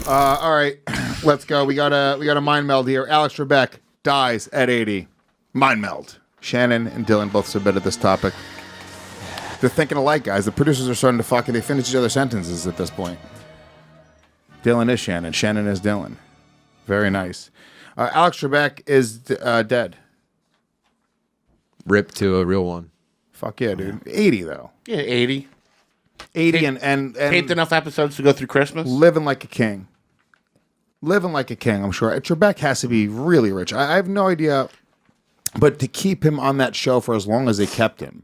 All right, let's go. We got a mind meld here. Alex Trebek dies at 80. Mind meld. Shannon and Dylan both submitted this topic. They're thinking alike, guys. The producers are starting to fucking. They finish each other's sentences at this point. Dylan is Shannon. Shannon is Dylan. Very nice. Alex Trebek is dead. Rip to a real one. Fuck yeah, dude. 80 though. Yeah, 80. 80 and Taped enough episodes to go through Christmas. living like a king. Living like a king, I'm sure. Trebek has to be really rich. I have no idea. But to keep him on that show for as long as they kept him.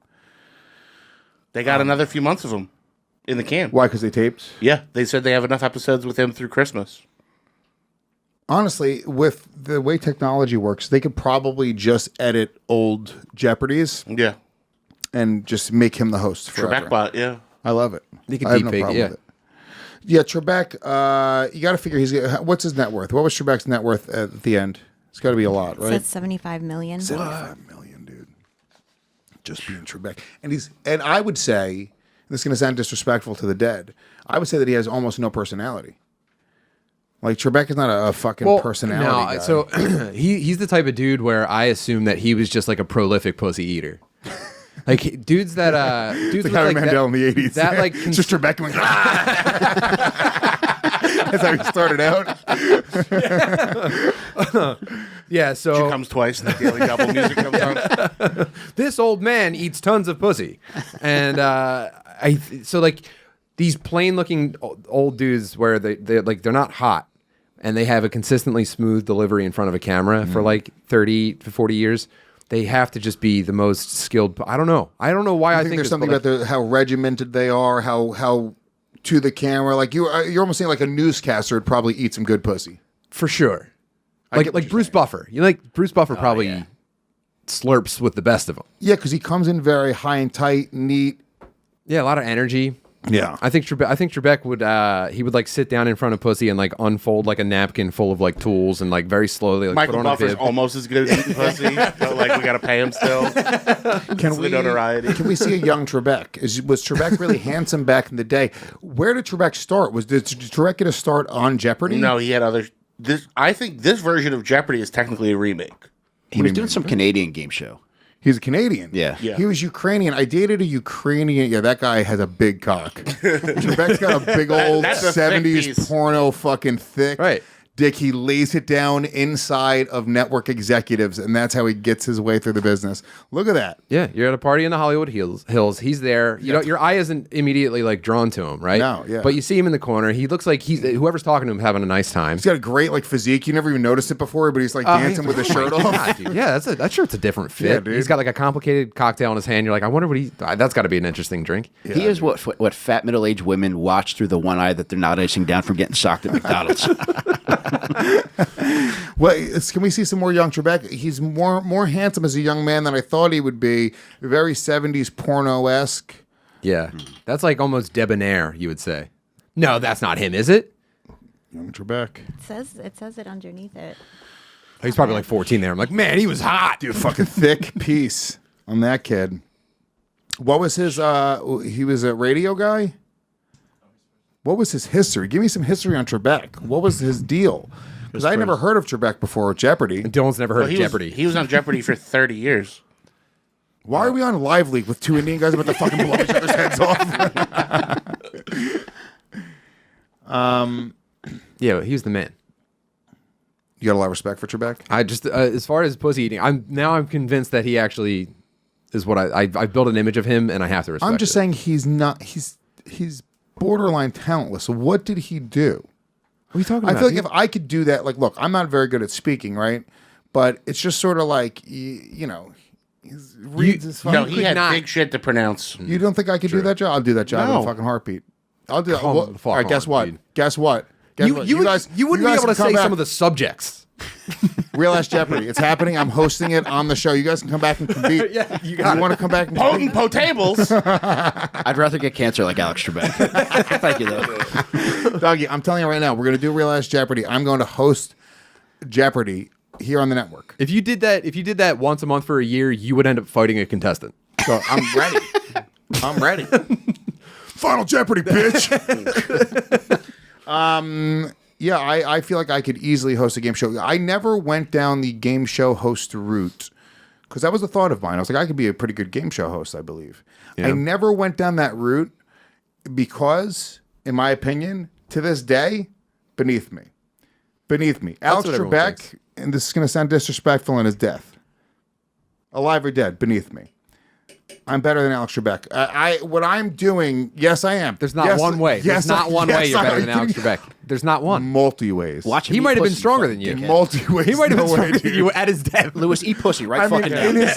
They got another few months of him in the can. Why? Because they taped? Yeah, they said they have enough episodes with him through Christmas. Honestly, with the way technology works, they could probably just edit old Jeopardies Yeah. and just make him the host forever. Trebek bot, yeah. I love it. You can I have deep fake, problem yeah. with it. Yeah, Trebek, you got to figure what's his net worth? What was Trebek's net worth at the end? It's got to be a lot, right? It says $75 million. 75 million, dude. Just being Trebek. And I would say, this is going to sound disrespectful to the dead, I would say that he has almost no personality. Like, Trebek is not a fucking personality guy. So he's the type of dude where I assume that he was just like a prolific pussy eater. Like dudes that dudes the with Howie like Mandel that, in the 80s. that like It's just Trebek going, That's how he started out. yeah. She So comes twice and the Daily Double music comes on. this old man eats tons of pussy, and so like these plain looking old dudes where they're not hot and they have a consistently smooth delivery in front of a camera for like 30 to 40 years. They have to just be the most skilled. I don't know why I think there's something about how regimented they are, how to the camera. Like you're almost saying like a newscaster would probably eat some good pussy. for sure. I get what Like you're Bruce saying. Buffer. Bruce Buffer probably slurps with the best of them. Yeah, because he comes in very high and tight, neat. Yeah, a lot of energy. Yeah. I think Trebek would he would like sit down in front of pussy and like unfold like a napkin full of like tools and like very slowly like Michael put on Buffer's a bib. almost as good at eating pussy, but like we got to pay him still. Can the notoriety. Can we see a young Trebek? Was Trebek really handsome back in the day? Where did Trebek start? Did Trebek get a start on Jeopardy? No, he had other. I think this version of Jeopardy is technically a remake. He was doing some Canadian game show. He's a Canadian. Yeah. He was Ukrainian. I dated a Ukrainian. Yeah, that guy has a big cock. Trebek's got a big old That's a thick 70s piece. porno fucking thick. Right. Dick, he lays it down inside of network executives, and that's how he gets his way through the business. Look at that. Yeah, you're at a party in the Hollywood Hills. He's there. You know, your eye isn't immediately like drawn to him, right? No, yeah. But you see him in the corner. He looks like whoever's talking to him having a nice time. He's got a great like physique. You never even noticed it before, but he's like dancing with his shirt off. God, dude. Yeah, that shirt's a different fit. Yeah, dude. He's got like a complicated cocktail in his hand. You're like, I wonder what that's got to be an interesting drink. He is what fat middle-aged women watch through the one eye that they're not icing down from getting socked at McDonald's. Well, can we see some more young Trebek? He's more handsome as a young man than I thought he would be. Very 70s porno-esque. Yeah, that's like almost debonair, you would say. No, that's not him, is it? Young Trebek. It says it underneath it. He's probably like 14 there. I'm like, man, he was hot. Dude, fucking thick piece on that kid. What was his, he was a radio guy? What was his history? Give me some history on Trebek. What was his deal? Because I never heard of Trebek before Jeopardy. And Dylan's never heard of Jeopardy. He was on Jeopardy for 30 years. Why are we on Live Leak with two Indian guys about to fucking blow each other's heads off? Yeah, he was the man. You got a lot of respect for Trebek? I just, as far as pussy eating, I'm convinced that he actually is what I built an image of him, and I have to respect. I'm just saying he's not. He's borderline talentless. So what did he do? What are you talking I about? feel like if I could do that, like, look, I'm not very good at speaking, right? But it's just sort of like, you know, he reads his No, fucking. he had not. big shit to pronounce. You don't think I could do that job? I'll do that job in No. a fucking heartbeat. I'll do that. Come Well, the fuck all right, guess on, what? dude. Guess what? Guess what? you wouldn't be able to say some of the subjects. Real Ass Jeopardy. It's happening. I'm hosting it on the show. You guys can come back and compete. Yeah, you got want to come back and Potent potables. I'd rather get cancer like Alex Trebek. Thank you, though. Doggy, I'm telling you right now, we're going to do Real Ass Jeopardy. I'm going to host Jeopardy here on the network. If you did that once a month for a year, you would end up fighting a contestant. So I'm ready. I'm ready. Final Jeopardy, bitch. Yeah, I feel like I could easily host a game show. I never went down the game show host route because that was a thought of mine. I was like, I could be a pretty good game show host, I believe. Yeah. I never went down that route because, in my opinion, to this day, beneath me. Alex what everyone Trebek, thinks. and this is going to sound disrespectful in his death. Alive or dead, beneath me. I'm better than Alex Trebek. What I'm doing, yes, I am. There's not Yes, one way. yes, There's not one way yes, you're better I than am. Alex Trebek. There's not one. Multi ways. Watch him He eat might have been pussy, stronger fucking than you. dickhead. Multi ways. He might have been no way, stronger than dude. you at his death. Lewis, eat pussy right I mean, fucking in, now.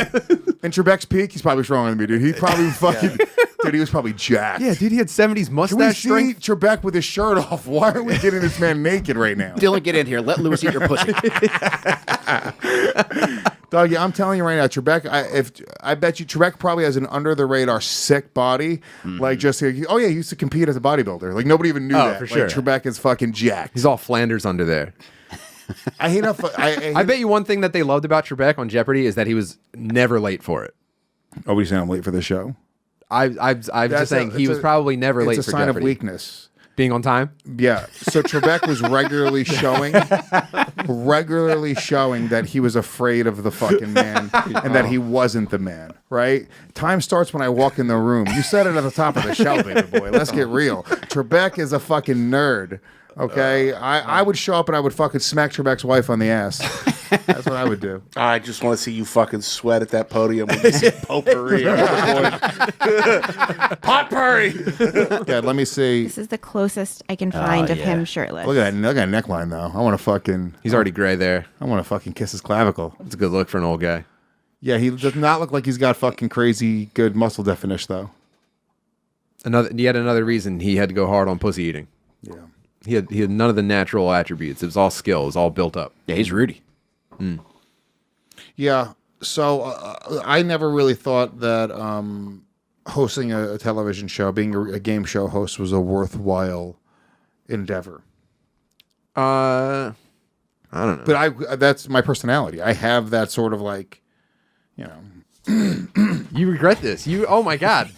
in Trebek's peak, he's probably stronger than me, dude. He probably fucking, dude, he was probably jacked. Yeah, dude, he had 70s Can we mustache see strength. Trebek with his shirt off? Why are we getting this man naked right now? Dylan, get in here. Let Lewis eat your pussy. Doggy, I'm telling you right now, Trebek. I bet you Trebek probably has an under the radar sick body. Like just he used to compete as a bodybuilder. Like nobody even knew that. for Like, sure. Trebek is fucking jacked. He's all Flanders under there. I hate how. I bet you one thing that they loved about Trebek on Jeopardy is that he was never late for it. Oh, we saying I'm late for the show? I'm just saying he was probably never late It's for a sign Jeopardy. of weakness. Being on time. Yeah. So Trebek was regularly showing that he was afraid of the fucking man and that he wasn't the man, right? Time starts when I walk in the room. You said it at the top of the show, baby boy. Let's get real. Trebek is a fucking nerd. Okay? I would show up and I would fucking smack Trebek's wife on the ass. That's what I would do. I just want to see you fucking sweat at that podium when you see potpourri. Potpourri. Yeah, let me see. This is the closest I can find of him shirtless. Look at that neckline though. I want to fucking He's already gray there. I want to fucking kiss his clavicle. It's a good look for an old guy. Yeah, he does not look like he's got fucking crazy good muscle definition though. Yet another reason he had to go hard on pussy eating. Yeah. He had none of the natural attributes. It was all skill. It was all built up. Yeah, he's Rudy. Yeah. So I never really thought that hosting a television show, being a game show host, was a worthwhile endeavor. I don't know. But that's my personality. I have that sort of like, you know. You regret this. Oh my God.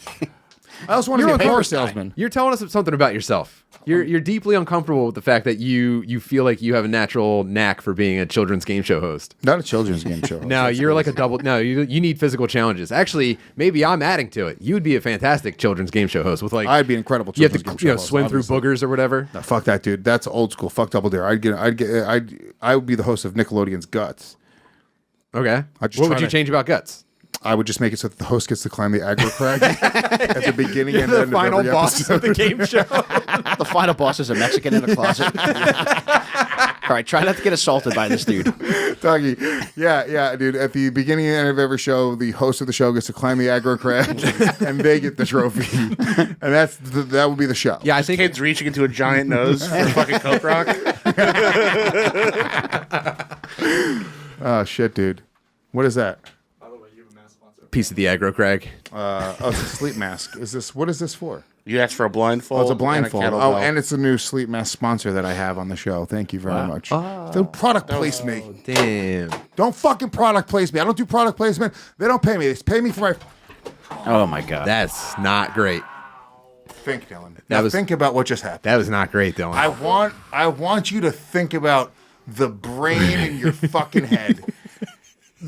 I also want to You're be a paper uncomfortable. salesman. You're telling us something about yourself. You're deeply uncomfortable with the fact that you feel like you have a natural knack for being a children's game show host. Not a children's game show. No, you're like a double. No, you need physical challenges. Actually, maybe I'm adding to it. You would be a fantastic children's game show host with like I'd be an incredible you have children's to game show host, swim obviously. through boogers or whatever. No, fuck that, dude. That's old school. Fuck Double Dare. I would be the host of Nickelodeon's Guts. Okay. I just What try would you to- change about guts? I would just make it so that the host gets to climb the aggro crag at the beginning and The end final of every boss episode. of the game show. The final boss is a Mexican in a closet. All right, try not to get assaulted by this dude. Doggy. Yeah, dude. At the beginning and end of every show, the host of the show gets to climb the aggro crag and they get the trophy. And that would be the show. Yeah, I think Kids reaching into a giant nose for fucking Coke Rock. Oh, shit, dude. What is that? piece of the aggro crag. It's a sleep mask. What is this for? You asked for a blindfold. Oh, it's a blindfold. And a Oh, kettlebell. and it's a new sleep mask sponsor that I have on the show. Thank you very much. Don't product place me. Damn. Don't fucking product place me. I don't do product placement. They don't pay me. They pay me for my... Oh my god. That's not great. Think, Dylan. Now was- think about what just happened. That was not great, Dylan. I want you to think about the brain in your fucking head.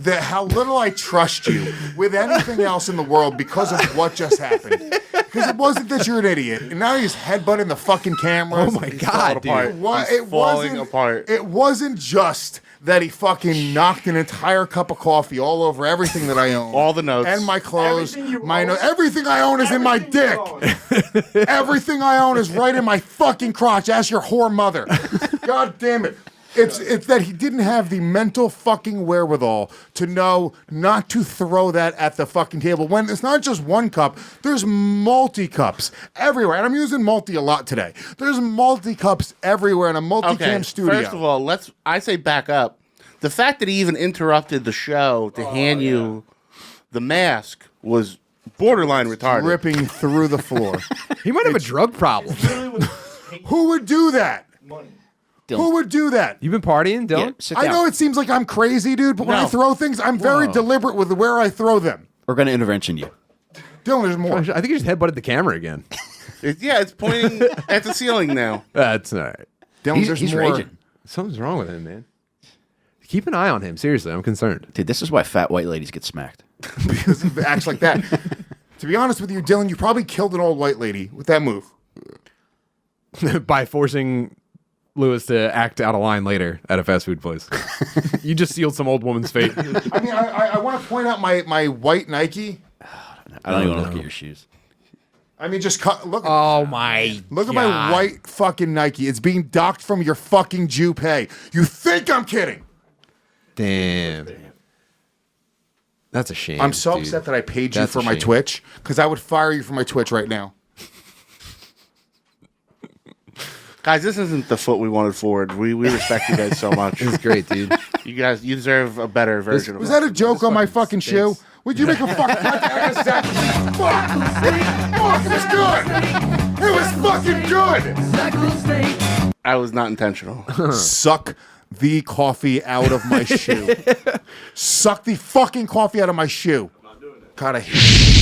How little I trust you with anything else in the world because of what just happened. Because it wasn't that you're an idiot, and now he's headbutting the fucking cameras. Oh my God, dude. It falling apart. It wasn't just that he fucking knocked an entire cup of coffee all over everything that I own. All the notes. And my clothes. Everything I own is in my dick. Everything I own is right in my fucking crotch. Ask your whore mother. God damn it. It's that he didn't have the mental fucking wherewithal to know not to throw that at the fucking table. When it's not just one cup, there's multi-cups everywhere. And I'm using multi a lot today. There's multi-cups everywhere in a multi-cam studio. First of all, I say back up. The fact that he even interrupted the show to hand you the mask was borderline retarded. Ripping through the floor. he might have a drug problem. Who would do that? Who would do that? You've been partying, Yeah, Dylan? sit I down. know it seems like I'm crazy, dude, but when I No. throw things, I'm very deliberate with where I throw them. We're going to intervention you. Dylan, there's more. I think you just headbutted the camera again. It's pointing at the ceiling now. That's all right. Dylan, there's He's more. raging. Something's wrong with him, man. Keep an eye on him. Seriously, I'm concerned. Dude, this is why fat white ladies get smacked. Because he acts like that. To be honest with you, Dylan, you probably killed an old white lady with that move. By forcing Lewis to act out of line later at a fast food place. You just sealed some old woman's fate. I mean, I want to point out my white Nike. I don't even look at your shoes. I mean, just look. Oh my! Look at my white fucking Nike. It's being docked from your fucking Jew pay. You think I'm kidding? Damn. That's a shame. I'm so dude. upset that I paid you That's for a my shame. Twitch, because I would fire you for my Twitch right now. Guys, this isn't the foot we wanted forward. We respect you guys so much. This is great, dude. You deserve a better version of Was it. that a joke on my fucking shoe? Would you make a fucking fuck? Fuck! It was good. It was fucking good. I was not intentional. Suck the coffee out of my shoe. Suck the fucking coffee out of my shoe. God, I hate you.